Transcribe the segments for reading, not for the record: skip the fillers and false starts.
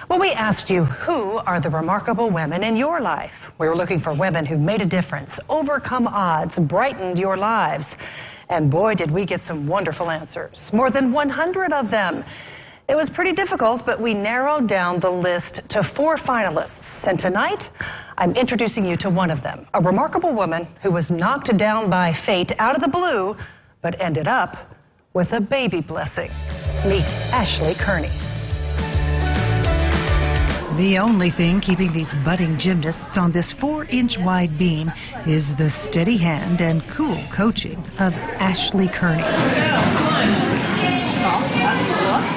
Well, we asked you, who are the remarkable women in your life? We were looking for women who made a difference, overcome odds, brightened your lives. And boy, did we get some wonderful answers. More than 100 of them. It was pretty difficult, but we narrowed down the list to 4 finalists. And tonight, I'm introducing you to one of them, a remarkable woman who was knocked down by fate out of the blue, but ended up with a baby blessing. Meet Ashley Kearney. The only thing keeping these budding gymnasts on this 4-inch wide beam is the steady hand and cool coaching of Ashley Kearney.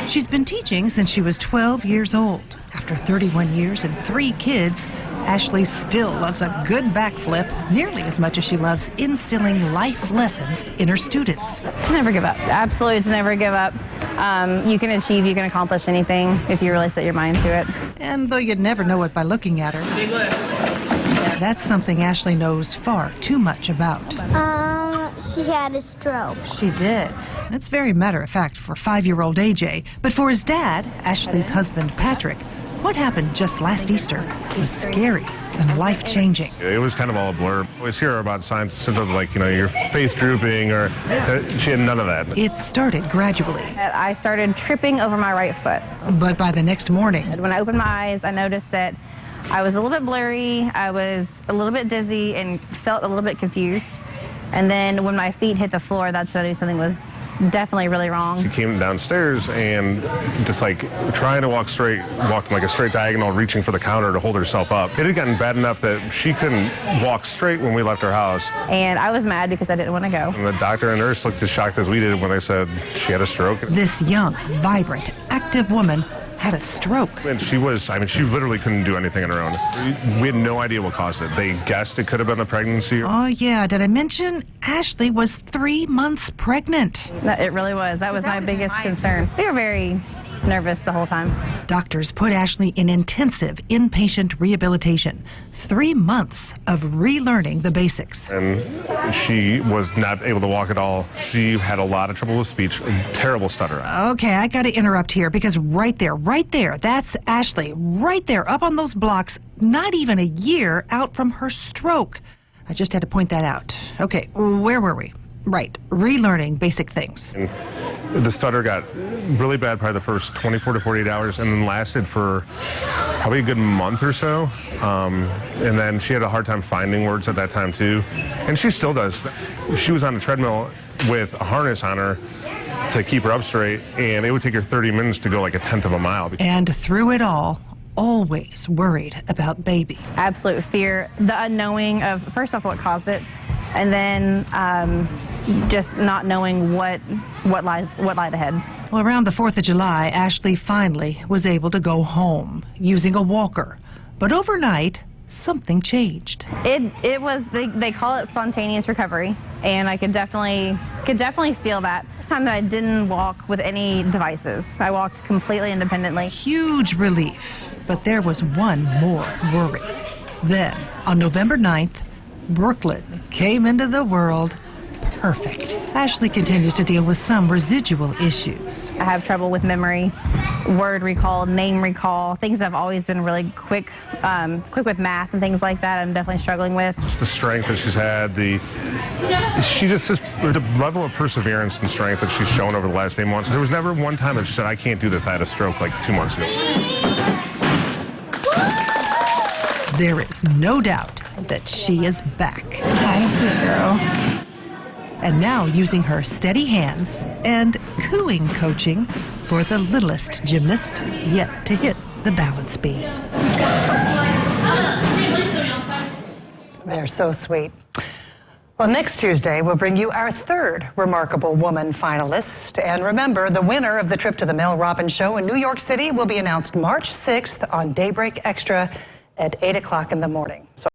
She's been teaching since she was 12 years old. After 31 years and 3 kids, Ashley still loves a good backflip nearly as much as she loves instilling life lessons in her students. To never give up. Absolutely, to never give up. You can achieve, you can accomplish anything if you really set your mind to it. And though you'd never know it by looking at her, that's something Ashley knows far too much about. She had a stroke. She did. That's very matter-of-fact for 5-year-old AJ. But for his dad, Ashley's husband, Patrick, what happened just last Easter was scary and life-changing. It was kind of all a blur. I always hear about signs symptoms like, your face drooping, or she had none of that. It started gradually. I started tripping over my right foot. But by the next morning, When I opened my eyes, I noticed that I was a little bit blurry, I was a little bit dizzy, and felt a little bit confused. And then when my feet hit the floor, that's when I knew something was definitely really wrong. She came downstairs and just like trying to walked like a straight diagonal, reaching for the counter to hold herself up. It had gotten bad enough that she couldn't walk straight when we left her house. And I was mad because I didn't want to go. And the doctor and nurse looked as shocked as we did when they said she had a stroke. this young, vibrant, active woman had a stroke. And she literally couldn't do anything on her own. We had no idea what caused it. They guessed it could have been the pregnancy. Oh, yeah. Did I mention Ashley was 3 months pregnant? It really was. That was my biggest concern. We were very nervous the whole time. Doctors put Ashley in intensive inpatient rehabilitation. 3 months of relearning the basics. And she was not able to walk at all. She had a lot of trouble with speech, a terrible stutter. Okay, I got to interrupt here because right there, that's Ashley, right there, up on those blocks, not even a year out from her stroke. I just had to point that out. Okay, where were we? Right, relearning basic things. And the stutter got really bad probably the first 24 to 48 hours and then lasted for probably a good month or so. And then she had a hard time finding words at that time too. And she still does. She was on a treadmill with a harness on her to keep her up straight, and it would take her 30 minutes to go like a 1/10 of a mile. And through it all, always worried about baby. Absolute fear, the unknowing of, first off, what caused it, and then just not knowing what lied ahead. Well, around the 4th of July, Ashley finally was able to go home using a walker. But overnight, something changed. It was, they call it spontaneous recovery, and I could definitely feel that. First time that I didn't walk with any devices. I walked completely independently. Huge relief, but there was one more worry. Then, on November 9th, Brooklyn came into the world perfect. Ashley continues to deal with some residual issues. I have trouble with memory, word recall, name recall, things that I've always been really quick with math and things like that. I'm definitely struggling with. Just the strength that she's had, the level of perseverance and strength that she's shown over the last 8 months. There was never one time that she said, I can't do this, I had a stroke like 2 months ago. There is no doubt that she is back. Hi, sweet girl. And now using her steady hands and cooing coaching for the littlest gymnast yet to hit the balance beam. They're so sweet. Well, next Tuesday, we'll bring you our 3rd Remarkable Woman finalist. And remember, the winner of the trip to the Mel Robbins Show in New York City will be announced March 6th on Daybreak Extra at 8 o'clock in the morning.